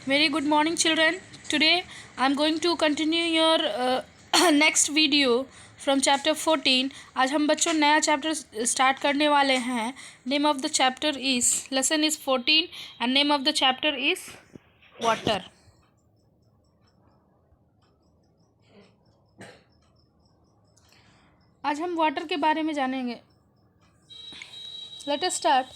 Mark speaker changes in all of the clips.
Speaker 1: Very good morning, children. Today I am going to continue your next video from chapter 14. आज हम बच्चों नया chapter start करने वाले हैं. Name of the chapter is lesson is 14 and name of the chapter is water. आज हम water के बारे में जानेंगे. Let us start.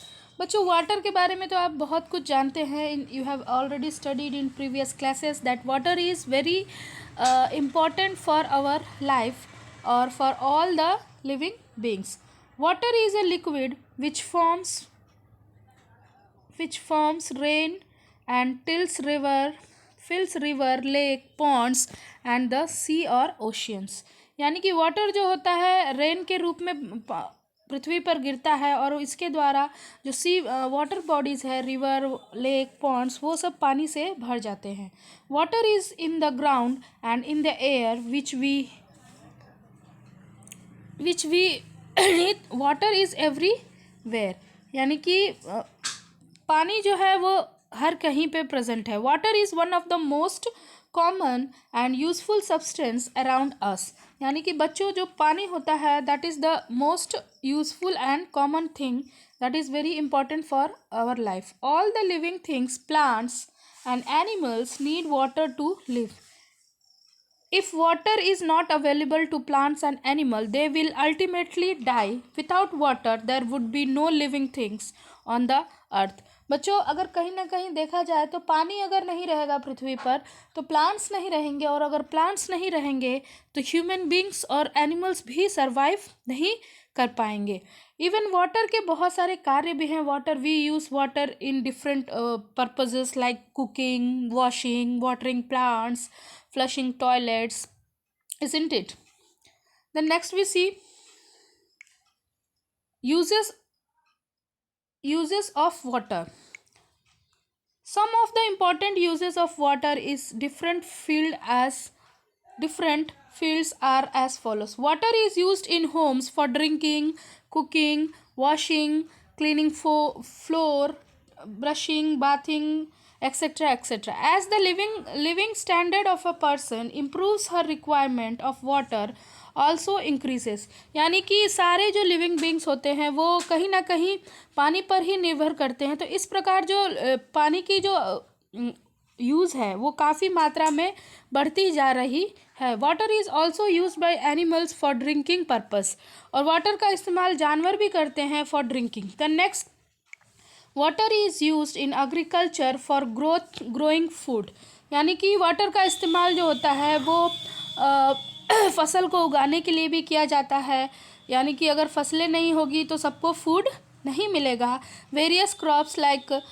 Speaker 1: बच्चों वाटर के बारे में तो आप बहुत कुछ जानते हैं. You have already studied in previous classes that water is very important for our life और for all the living beings. Water is a liquid which forms rain and fills river, lake, ponds and the sea or oceans. यानी कि water जो होता है rain के रूप में पृथ्वी पर गिरता है और इसके द्वारा जो वाटर बॉडीज़ है, रिवर, लेक, पॉन्ड्स, वो सब पानी से भर जाते हैं. Water is in the ground and in the air which we water is everywhere. यानी कि पानी जो है वो हर कहीं पे प्रेजेंट है. Water is one of the most common and useful substance around us. यानी कि बच्चों जो पानी होता है that is the most useful and common thing that is very important for our life. All the living things, plants and animals need water to live. If water is not available to plants and animals, they will ultimately die. Without water, there would be no living things on the earth. बच्चों अगर कहीं ना कहीं देखा जाए तो पानी अगर नहीं रहेगा पृथ्वी पर तो प्लांट्स नहीं रहेंगे, और अगर प्लांट्स नहीं रहेंगे तो ह्यूमन बींग्स और एनिमल्स भी सर्वाइव नहीं कर पाएंगे. इवन वाटर के बहुत सारे कार्य भी हैं. Water we use water in different purposes like cooking, washing, watering plants, flushing toilets, isn't it? Then next we see uses of water. Some of the important uses of water is different fields are as follows. Water is used in homes for drinking, cooking, washing, cleaning floor, brushing, bathing, etc. etc. As the living standard of a person improves, her requirement of water also increases. यानी कि सारे जो living beings होते हैं वो कहीं ना कहीं पानी पर ही निर्भर करते हैं. तो इस प्रकार जो पानी की जो यूज़ है वो काफ़ी मात्रा में बढ़ती जा रही है. Water is also use by animals for drinking purpose. और वाटर का इस्तेमाल जानवर भी करते हैं for drinking. The next, water is used in agriculture for growing food. यानी कि वाटर का इस्तेमाल जो होता है वो फसल को उगाने के लिए भी किया जाता है. यानी कि अगर फसलें नहीं होगी तो सबको फूड नहीं मिलेगा. Various crops like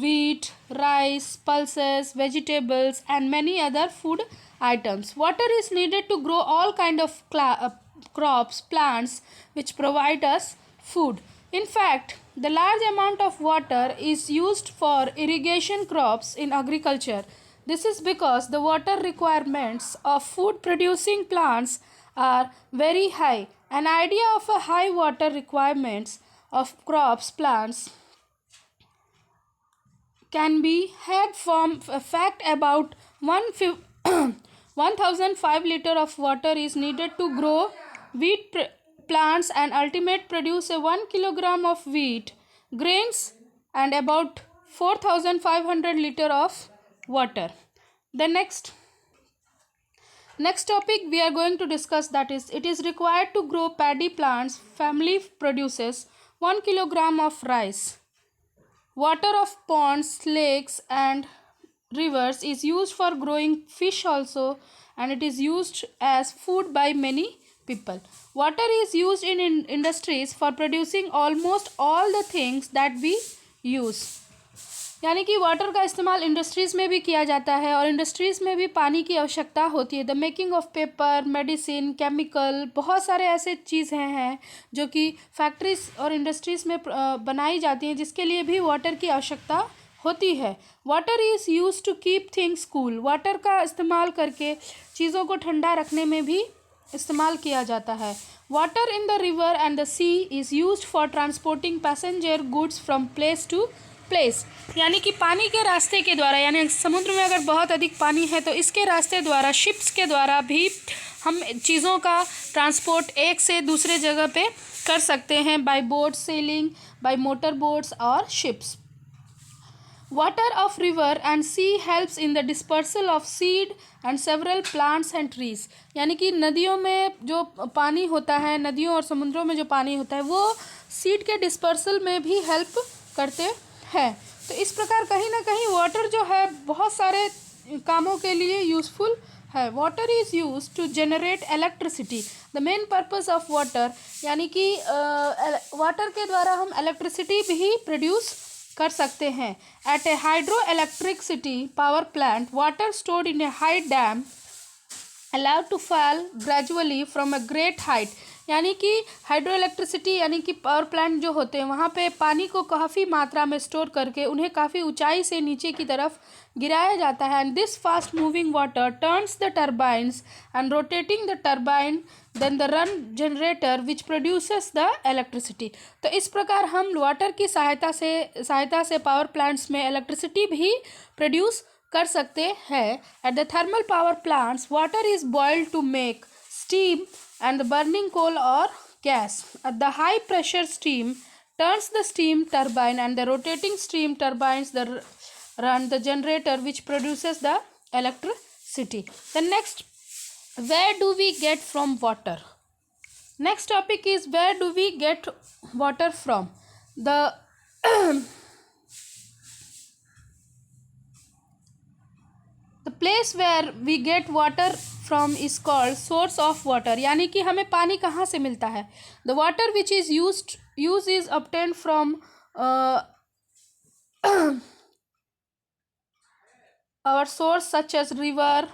Speaker 1: wheat, rice, pulses, vegetables and many other food items. Water is needed to grow all kind of crops, plants which provide us food. In fact, the large amount of water is used for irrigation crops in agriculture. This is because the water requirements of food producing plants are very high. An idea of a high water requirements of crops, plants can be had from a fact about 1005 liter of water is needed to grow wheat plants and ultimate produce a 1 kilogram of wheat grains and about 4500 liter of water. The next topic we are going to discuss, that is, it is required to grow paddy plants. Family produces 1 kilogram of rice. Water of ponds, lakes and rivers is used for growing fish also, and it is used as food by many people. Water is used in industries for producing almost all the things that we use. यानी कि water का इस्तेमाल industries में भी किया जाता है और इंडस्ट्रीज़ में भी पानी की आवश्यकता होती है. The making of paper, medicine, chemical, बहुत सारे ऐसे चीज़ें हैं जो कि फैक्ट्रीज और इंडस्ट्रीज़ में बनाई जाती हैं जिसके लिए भी वाटर की आवश्यकता होती है. Water is use to keep things cool. Water का इस्तेमाल करके चीज़ों को ठंडा रखने में भी इस्तेमाल किया जाता है. Water in the river and the sea is used for transporting passenger goods from place to place, यानी कि पानी के रास्ते के द्वारा, यानी समुद्र में अगर बहुत अधिक पानी है तो इसके रास्ते द्वारा, शिप्स के द्वारा भी हम चीज़ों का ट्रांसपोर्ट एक से दूसरे जगह पे कर सकते हैं, by boat sailing, by motor boats और ships. Water of river and sea helps in the dispersal of seed and several plants and trees, यानी कि नदियों में जो पानी होता है, नदियों और समुद्रों में जो पानी होता है वो सीड के डिस्पर्सल में भी हेल्प करते हैं। तो इस प्रकार कहीं ना कहीं वाटर जो है बहुत सारे कामों के लिए यूज़फुल है। Water is use to generate electricity, the main purpose of water, यानी कि वाटर के द्वारा हम इलेक्ट्रिसिटी भी प्रोड्यूस कर सकते हैं। At a hydro electricity power plant, water stored in a high dam allowed to fall gradually from a great height, यानी कि हाइड्रो इलेक्ट्रिसिटी यानी कि पावर प्लांट जो होते हैं वहाँ पे पानी को काफ़ी मात्रा में स्टोर करके उन्हें काफ़ी ऊंचाई से नीचे की तरफ गिराया जाता है। And this fast moving water turns the turbines and rotating the turbine then the run generator which produces the electricity. तो इस प्रकार हम वाटर की सहायता से पावर प्लांट्स में इलेक्ट्रिसिटी भी प्रोड्यूस कर सकते हैं। At the thermal power plants water is boiled to make steam and the burning coal or gas. At the high pressure steam turns the steam turbine and the rotating steam turbines run the generator which produces the electricity. The next, where do we get from water? Next topic is where do we get water from? The the place where we get water from is called source of water, यानी कि हमें पानी कहाँ से मिलता है। The water which is use is obtained from our source such as river,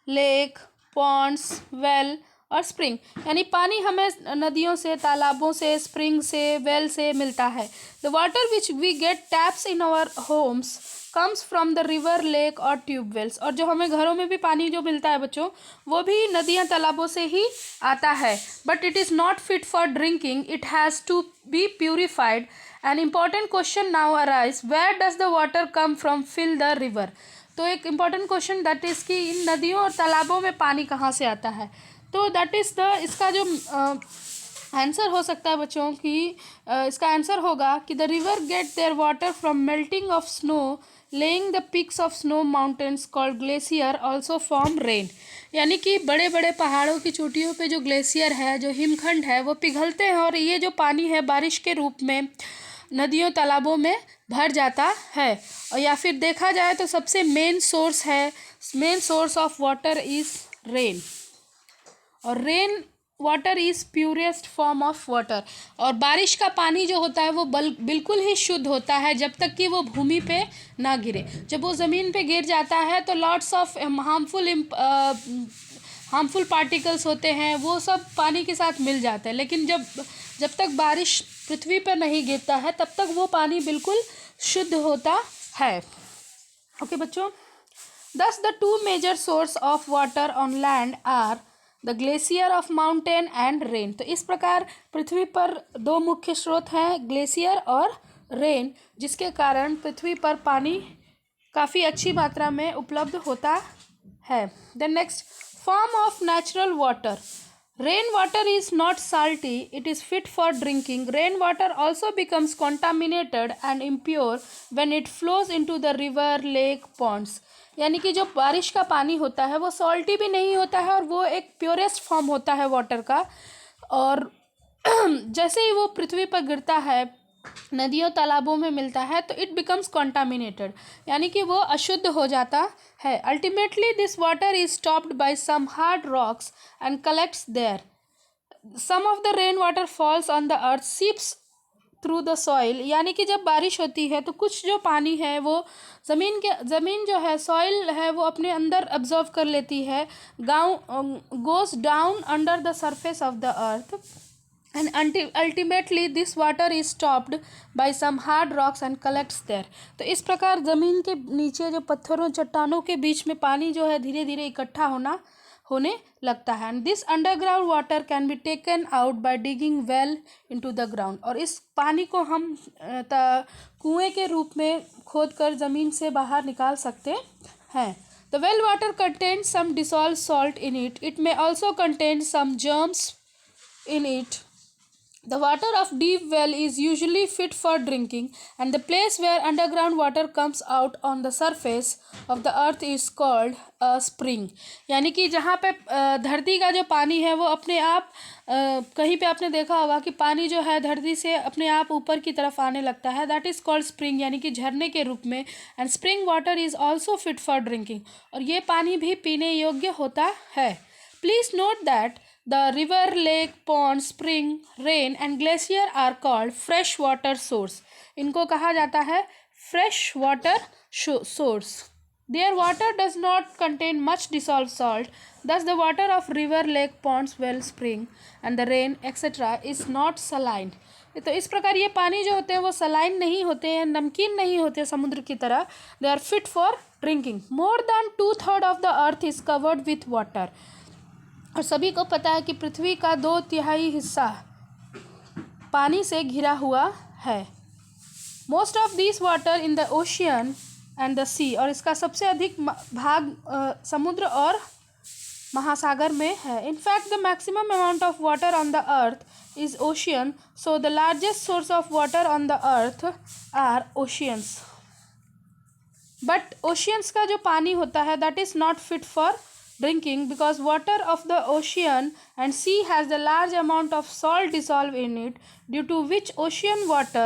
Speaker 1: lake, ponds, well और spring, यानी पानी हमें नदियों से, तालाबों से, स्प्रिंग से, वेल से मिलता है। The water which we get taps in our homes comes from the river, lake और ट्यूबवेल्स, और जो हमें घरों में भी पानी जो मिलता है बच्चों वो भी नदियाँ तालाबों से ही आता है। But it is not fit for drinking, it has to be purified. An important question now arise, where does the water come from fill the river. तो एक इम्पॉर्टेंट क्वेश्चन दैट इज़ कि इन नदियों और तालाबों में पानी कहाँ से आता है। तो दैट इज़ द इसका जो आंसर हो सकता है बच्चों कि इसका आंसर होगा कि the river get their water from melting of snow, laying the peaks of snow mountains called glacier also from rain, यानी कि बड़े बड़े पहाड़ों की चोटियों पे जो ग्लेशियर है, जो हिमखंड है, वो पिघलते हैं और ये जो पानी है बारिश के रूप में नदियों तालाबों में भर जाता है। और या फिर देखा जाए तो सबसे main source of water is rain, और rain water is purest form of water. और बारिश का पानी जो होता है वो बिल्कुल ही शुद्ध होता है जब तक कि वो भूमि पे ना गिरे। जब वो ज़मीन पे गिर जाता है तो लॉट्स ऑफ हार्मफुल पार्टिकल्स होते हैं, वो सब पानी के साथ मिल जाते हैं। लेकिन जब तक बारिश पृथ्वी पर नहीं गिरता है तब तक वो पानी बिल्कुल शुद्ध होता है। ओके बच्चों, thus the two major source of water on land are the glacier of mountain and rain. तो इस प्रकार पृथ्वी पर दो मुख्य स्रोत हैं, ग्लेशियर और रेन, जिसके कारण पृथ्वी पर पानी काफ़ी अच्छी मात्रा में उपलब्ध होता है। The next, form of natural water. Rain water is not salty, it is fit for drinking. Rain water also becomes contaminated and impure when it flows into the river, lake, ponds, यानी कि जो बारिश का पानी होता है वो salty भी नहीं होता है और वो एक प्योरेस्ट फॉर्म होता है वाटर का। और जैसे ही वो पृथ्वी पर गिरता है, नदियों तालाबों में मिलता है, तो इट बिकम्स कॉन्टामिनेटेड, यानी कि वो अशुद्ध हो जाता है। Ultimately this water is stopped by some hard rocks and collects there. Some of the rain water falls on the earth, seeps through the soil, यानी कि जब बारिश होती है तो कुछ जो पानी है वो ज़मीन जो है, सॉइल है, वो अपने अंदर अब्जॉर्व कर लेती है, goes down under the surface of the earth and ultimately this water is stopped by some hard rocks and collects there. तो इस प्रकार ज़मीन के नीचे जो पत्थरों, चट्टानों के बीच में पानी जो है धीरे धीरे इकट्ठा होने लगता है। And this underground water can be taken out by digging well into the ground, और इस पानी को हम कुएं के रूप में खोदकर ज़मीन से बाहर निकाल सकते हैं। The well water contains some dissolve salt in it, it may also contain some germs in it. The water of deep well is usually fit for drinking, and the place where underground water comes out on the surface of the earth is called a spring. यानी कि जहाँ पे धरती का जो पानी है वो अपने आप कहीं पे आपने देखा होगा कि पानी जो है धरती से अपने आप ऊपर की तरफ आने लगता है, दैट इज़ कॉल्ड स्प्रिंग, यानी कि झरने के रूप में। And spring water is also fit for drinking, और ये पानी भी पीने योग्य होता है। Please note that the river, lake, pond, spring, rain and glacier are called fresh water source. इनको कहा जाता है fresh water source. Their water does not contain much dissolved salt. Thus the water of river, lake, ponds, well, spring and the rain etc. is not saline. तो इस प्रकार ये पानी जो होते हैं वो सलाइन नहीं होते हैं, नमकीन नहीं होते समुद्र की तरह। They are fit for drinking. More than 2/3 of the earth is covered with water. और सभी को पता है कि पृथ्वी का 2/3 हिस्सा पानी से घिरा हुआ है। Most of this water in the ocean and the sea, और इसका सबसे अधिक भाग समुद्र और महासागर में है। In fact the maximum amount of water on the earth is ocean, so the largest source of water on the earth are oceans. But oceans का जो पानी होता है that is not fit for drinking because water of the ocean and sea has a large amount of salt dissolved in it, due to which ocean water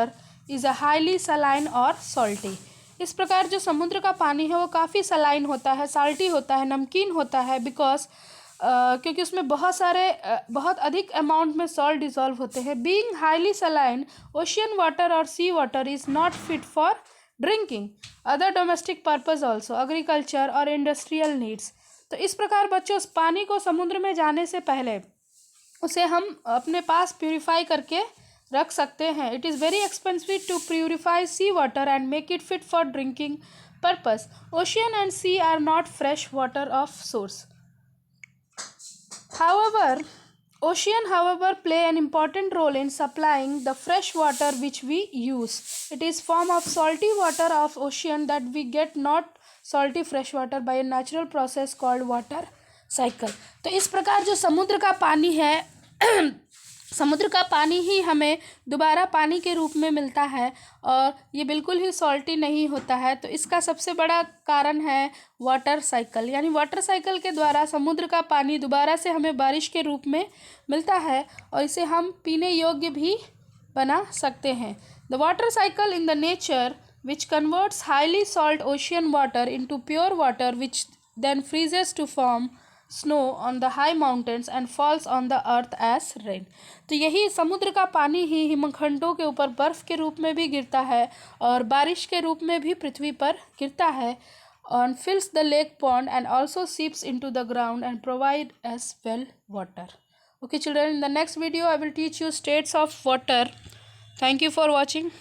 Speaker 1: is a highly saline or salty. इस प्रकार जो समुद्र का पानी है वो काफ़ी saline होता है, साल्टी होता है, नमकीन होता है, बिकॉज क्योंकि उसमें बहुत अधिक अमाउंट में सॉल्ट डिसॉल्व होते हैं। Being highly saline, ocean water और sea water is not fit for drinking. Other domestic purpose also, agriculture और इंडस्ट्रियल नीड्स। तो इस प्रकार बच्चों उस पानी को समुद्र में जाने से पहले उसे हम अपने पास प्यूरिफाई करके रख सकते हैं। It is very expensive to purify sea water and make it fit for drinking purpose. Ocean and sea are not fresh water of source. However, play an important role in supplying the fresh water which we use. It is form of salty water of ocean that we get not salty fresh water by a natural process called water cycle. तो इस प्रकार जो समुद्र का पानी है समुद्र का पानी ही हमें दोबारा पानी के रूप में मिलता है, और ये बिल्कुल ही सॉल्टी नहीं होता है। तो इसका सबसे बड़ा कारण है वाटर साइकिल, यानी वाटर साइकिल के द्वारा समुद्र का पानी दोबारा से हमें बारिश के रूप में मिलता है, और इसे हम पीने योग्य भी बना सकते हैं। The water cycle in the nature which converts highly salt ocean water into pure water, which then freezes to form snow on the high mountains and falls on the earth as rain. तो यही समुद्र का पानी ही हिमखंडों के ऊपर बर्फ़ के रूप में भी गिरता है और बारिश के रूप में भी पृथ्वी पर गिरता है, and fills the lake pond and also seeps into the ground and provide as well water. Okay children, in the next video I will teach you states of water. Thank you for watching.